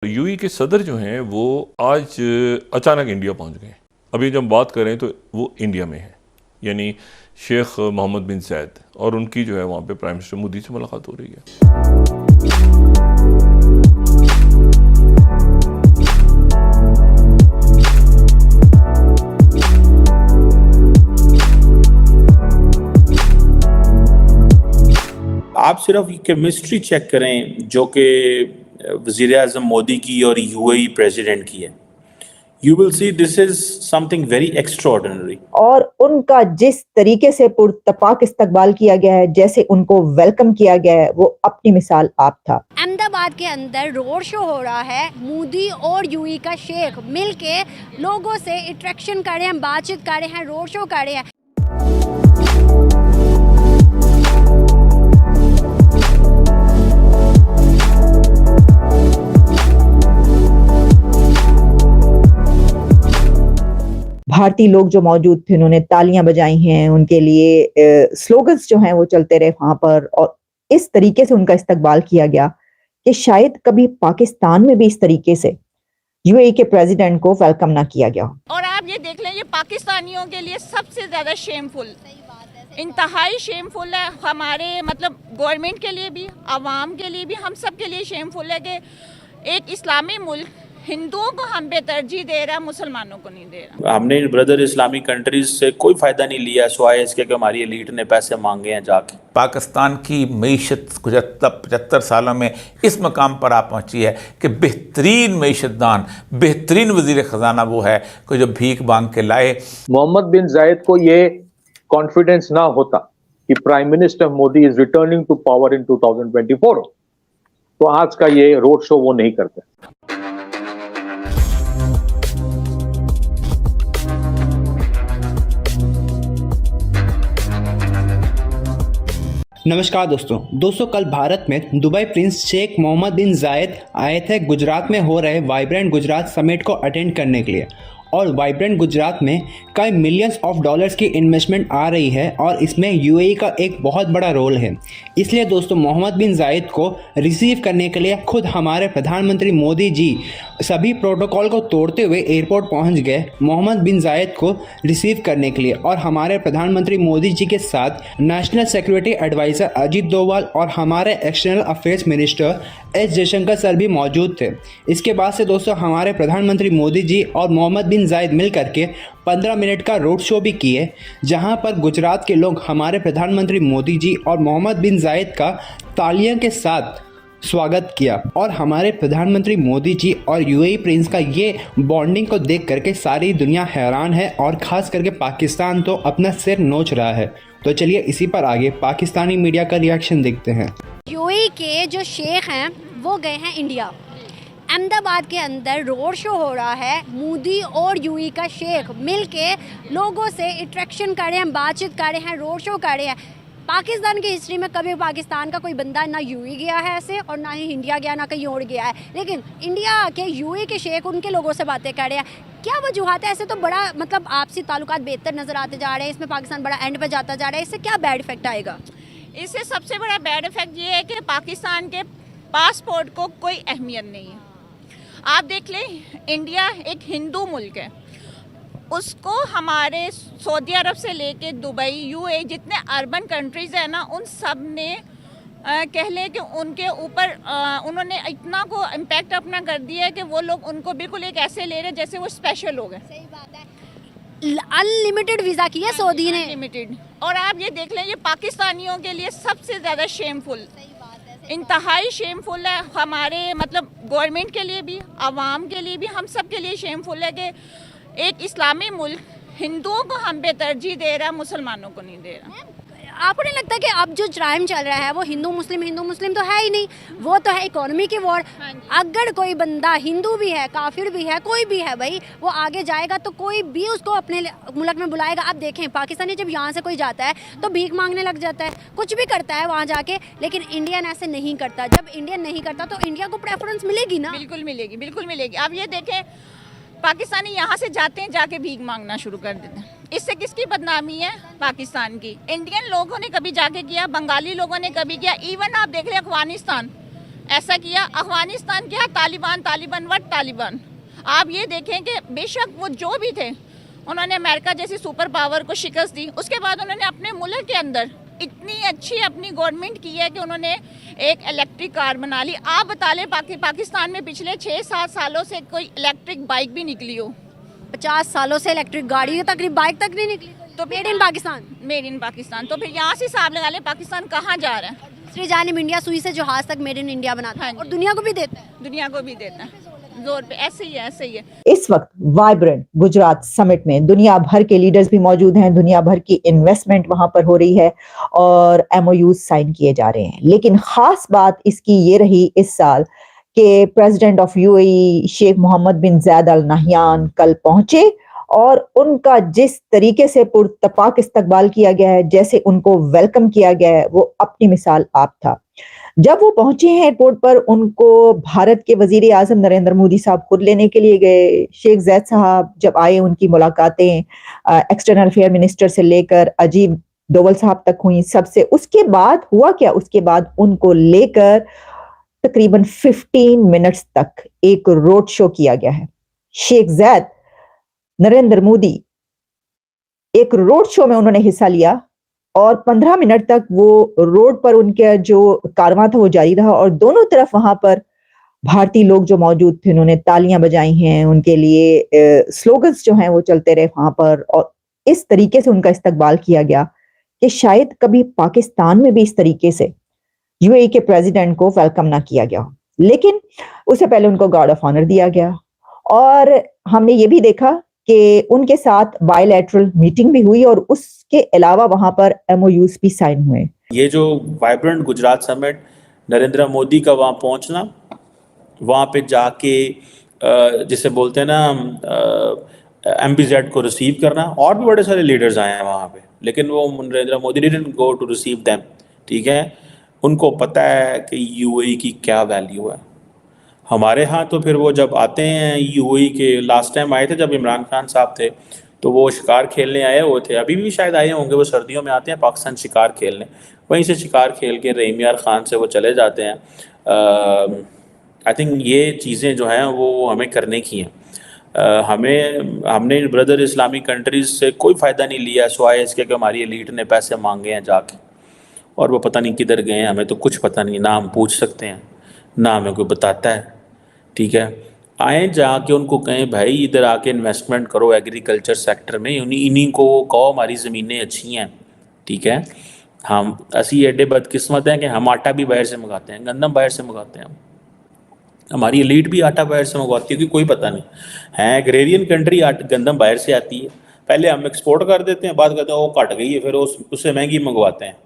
UAE के सदर जो हैं वो आज अचानक इंडिया पहुंच गए। अभी जब बात करें तो वो इंडिया में है, यानी शेख मोहम्मद बिन ज़ायद, और उनकी जो है वहाँ पे प्राइम मिनिस्टर मोदी से मुलाकात हो रही है। आप सिर्फ केमिस्ट्री चेक करें जो कि वज़ीर-ए-आज़म मोदी की और यूएई प्रेसिडेंट की है, you will see this is something very extraordinary. और उनका जिस तरीके से पुरतपाक इस्तकबाल किया गया है, जैसे उनको वेलकम किया गया है, वो अपनी मिसाल आप था। अहमदाबाद के अंदर रोड शो हो रहा है, मोदी और यूएई का शेख मिलके लोगों से इंटरेक्शन कर रहे हैं, बातचीत कर रहे हैं, रोड शो कर रहे हैं। भारतीय लोग जो मौजूद थे उन्होंने तालियां बजाई हैं, उनके लिए स्लोगन्स जो हैं वो चलते रहे वहां पर, और इस तरीके से उनका इस्तकबाल किया गया कि शायद कभी पाकिस्तान में भी इस तरीके से यूएई के प्रेसिडेंट को वेलकम ना किया गया। और आप ये देख लें, ये पाकिस्तानियों के लिए सबसे ज्यादा शेमफुल, इंतहाई शेमफुल है। हमारे मतलब गवर्नमेंट के लिए भी, आवाम के लिए भी, हम सब के लिए शेमफुल है कि एक इस्लामी मुल्क हिंदुओं को हम पे तरजीह दे रहा है, मुसलमानों को नहीं दे रहा। हमने ब्रदर इस्लामिक कंट्रीज से कोई फ़ायदा नहीं लिया सिवाय इसके कि हमारी एलीट ने पैसे मांगे हैं जाके। पाकिस्तान की मईशत 75 सालों में इस मकाम पर आ पहुंची है कि बेहतरीन मईशतदान, बेहतरीन वज़ीर ख़जाना वो है कि जो भीख मांग के लाए। मोहम्मद बिन जायद को ये कॉन्फिडेंस ना होता कि prime minister Modi is returning to power in 2024, तो आज का ये रोड शो वो नहीं करते। नमस्कार दोस्तों कल भारत में Dubai prince Sheikh Mohammed bin जायद आए थे गुजरात में हो रहे वाइब्रेंट गुजरात समिट को अटेंड करने के लिए। और वाइब्रेंट गुजरात में कई मिलियंस ऑफ डॉलर्स की इन्वेस्टमेंट आ रही है और इसमें यूएई का एक बहुत बड़ा रोल है। इसलिए दोस्तों मोहम्मद बिन जायद को रिसीव करने के लिए खुद हमारे प्रधानमंत्री मोदी जी सभी प्रोटोकॉल को तोड़ते हुए एयरपोर्ट पहुंच गए मोहम्मद बिन जायद को रिसीव करने के लिए। और हमारे प्रधानमंत्री मोदी जी के साथ national security adviser Ajit Doval और हमारे external affairs minister S Jaishankar sir भी मौजूद थे। इसके बाद से दोस्तों हमारे प्रधानमंत्री मोदी जी और मोहम्मद बिन जायद मिल करके 15 मिनट का रोड शो भी किए, जहां पर गुजरात के लोग हमारे प्रधानमंत्री मोदी जी और मोहम्मद बिन जायद का तालियों के साथ स्वागत किया। और हमारे प्रधानमंत्री मोदी जी और यूएई प्रिंस का ये बॉन्डिंग को देख करके सारी दुनिया हैरान है और ख़ास करके पाकिस्तान तो अपना सिर नोच रहा है। तो चलिए इसी पर आगे पाकिस्तानी मीडिया का रिएक्शन देखते हैं। यूएई के जो शेख हैं वो गए हैं इंडिया। अहमदाबाद के अंदर रोड शो हो रहा है, मोदी और यूएई का शेख मिलके लोगों से इंटरेक्शन कर रहे हैं, बातचीत कर रहे हैं, रोड शो कर रहे हैं। पाकिस्तान की हिस्ट्री में कभी पाकिस्तान का कोई बंदा ना यूएई गया है ऐसे, और ना ही इंडिया गया, ना कहीं और गया है, लेकिन इंडिया के यूएई के शेख उनके लोगों से बातें कर रहे हैं। क्या वजूहत है? ऐसे तो बड़ा मतलब आपसी ताल्लुकात बेहतर नज़र आते जा रहे हैं, इसमें पाकिस्तान बड़ा एंड पे जाता जा रहा है। इससे क्या बैड इफेक्ट आएगा? इससे सबसे बड़ा बैड इफेक्ट ये है कि पाकिस्तान के पासपोर्ट को कोई अहमियत नहीं है। आप देख लें, इंडिया एक हिंदू मुल्क है, उसको हमारे सऊदी अरब से लेके दुबई, यूएई, जितने अर्बन कंट्रीज़ हैं ना, उन सब ने कह लें कि उनके ऊपर उन्होंने इतना को इम्पैक्ट अपना कर दिया है कि वो लोग उनको बिल्कुल एक ऐसे ले रहे हैं जैसे वो स्पेशल लोग हैं। सही बात है। अनलिमिटेड वीज़ा किया सऊदी ने, अनलिमिटेड। और आप ये देख लें, ये पाकिस्तानियों के लिए सबसे ज़्यादा शेमफुल, इंतहाई शेमफुल है। हमारे मतलब गवर्नमेंट के लिए भी, आवाम के लिए भी, हम सब के लिए शेमफुल है कि एक इस्लामी मुल्क हिंदुओं को हम पे तरजीह दे रहा है, मुसलमानों को नहीं दे रहा। आपको नहीं लगता कि अब जो क्राइम चल रहा है वो हिंदू मुस्लिम तो है ही नहीं, वो तो है इकोनॉमी की वॉर। अगर कोई बंदा हिंदू भी है, काफिर भी है, कोई भी है भाई, वो आगे जाएगा तो कोई भी उसको अपने मुल्क में बुलाएगा। आप देखें पाकिस्तानी जब यहाँ से कोई जाता है तो भीख मांगने लग जाता है, कुछ भी करता है वहाँ जाके, लेकिन इंडियन ऐसे नहीं करता। जब इंडियन नहीं करता तो इंडिया को प्रेफरेंस मिलेगी ना? बिल्कुल मिलेगी, बिल्कुल मिलेगी। आप ये देखें, पाकिस्तानी यहाँ से जाते हैं, जाके भीख मांगना शुरू कर देते हैं। इससे किसकी बदनामी है? पाकिस्तान की। इंडियन लोगों ने कभी जाके किया, बंगाली लोगों ने कभी किया, इवन आप देख लें अफगानिस्तान, ऐसा किया। अफगानिस्तान किया, तालिबान, तालिबान व्हाट तालिबान। आप ये देखें कि बेशक वो जो भी थे, उन्होंने अमेरिका जैसी सुपर पावर को शिकस्त दी। उसके बाद उन्होंने अपने मुल्क के अंदर इतनी अच्छी अपनी गवर्नमेंट की है कि उन्होंने एक इलेक्ट्रिक कार बना ली। आप बता लें पाकिस्तान में पिछले 6-7 सालों से कोई इलेक्ट्रिक बाइक भी निकली हो? 50 सालों से इलेक्ट्रिक गाड़ी तक नहीं, बाइक तक नहीं निकली। तो made in Pakistan, made in Pakistan. तो फिर यहाँ से हिसाब लगा लें पाकिस्तान कहाँ जा रहा है। दूसरी जानिब इंडिया सुई से जहाज तक मेड इन इंडिया बनाता है हाँ और जी। दुनिया को भी देता है। दुनिया को भी देता है जोर पे। ऐसे ही है, ऐसे ही है। इस वक्त वाइब्रेंट गुजरात समिट में दुनिया भर के लीडर्स भी मौजूद हैं, दुनिया भर की इन्वेस्टमेंट वहां पर हो रही है और एमओयू साइन किए जा रहे हैं। लेकिन खास बात इसकी ये रही इस साल कि president of UAE Sheikh Mohammed bin Zayed Al Nahyan कल पहुंचे और उनका जिस तरीके से पुरतपाक इस्तकबाल किया गया है, जैसे उनको वेलकम किया गया है, वो अपनी मिसाल आप था। जब वो पहुंचे हैं एयरपोर्ट पर, उनको भारत के वजीर आजम नरेंद्र मोदी साहब खुद लेने के लिए गए। शेख जैद साहब जब आए, उनकी मुलाकातें एक्सटर्नल अफेयर मिनिस्टर से लेकर अजीब डोवल साहब तक हुई सबसे। उसके बाद हुआ क्या, उसके बाद उनको लेकर तकरीबन 15 मिनट्स तक एक रोड शो किया गया है। शेख जैद, नरेंद्र मोदी, एक रोड शो में उन्होंने हिस्सा लिया और 15 मिनट तक वो रोड पर उनका जो कारवां था वो जारी रहा और दोनों तरफ वहां पर भारतीय लोग जो मौजूद थे उन्होंने तालियां बजाई हैं, उनके लिए स्लोगन्स जो हैं वो चलते रहे वहां पर। और इस तरीके से उनका इस्तकबाल किया गया कि शायद कभी पाकिस्तान में भी इस तरीके से यूएई के प्रेसिडेंट को वेलकम ना किया गया। लेकिन उससे पहले उनको गार्ड ऑफ ऑनर दिया गया और हमने ये भी देखा कि उनके साथ बायलैटरल मीटिंग भी हुई और उसके अलावा वहां पर एमओयूज भी साइन हुए। ये जो वाइब्रेंट गुजरात समिट, नरेंद्र मोदी का वहाँ पहुँचना, वहाँ पे जाके जिसे बोलते हैं ना एमपीजेड को रिसीव करना, और भी बड़े सारे लीडर्स आए हैं वहाँ पे, लेकिन वो Narendra Modi didn't go to receive them. ठीक है, उनको पता है कि यूएई की क्या वैल्यू है। हमारे यहाँ तो फिर वो जब आते हैं यूएई के, लास्ट टाइम आए थे जब इमरान खान साहब थे, तो वो शिकार खेलने आए हुए थे, अभी भी शायद आए होंगे। वो सर्दियों में आते हैं पाकिस्तान शिकार खेलने, वहीं से शिकार खेल के रहीम यार खान से वो चले जाते हैं। आई थिंक ये चीज़ें जो हैं वो हमें करने की हैं। हमने ब्रदर इस्लामिक कंट्रीज़ से कोई फ़ायदा नहीं लिया सिवाय इसके कि हमारी एलीट ने पैसे मांगे हैं जाके, और वो पता नहीं किधर गए हैं, हमें तो कुछ पता नहीं, ना हम पूछ सकते हैं ना हमें कोई बताता है। ठीक है, आए जाके उनको कहें भाई इधर आके इन्वेस्टमेंट करो एग्रीकल्चर सेक्टर में, इन्हीं को कहो हमारी ज़मीनें अच्छी हैं। ठीक है, हम ऐसी एडे बदकिस्मत हैं कि हम आटा भी बाहर से मंगाते हैं, गंदम बाहर से मंगाते हैं, हमारी एलीट भी आटा बाहर से मंगवाती है कि कोई पता नहीं है। एग्रेरियन कंट्री, गंदम बाहर से आती है, पहले हम एक्सपोर्ट कर देते हैं, बाद कहते हैं वो कट गई है, फिर उससे महंगी मंगवाते हैं।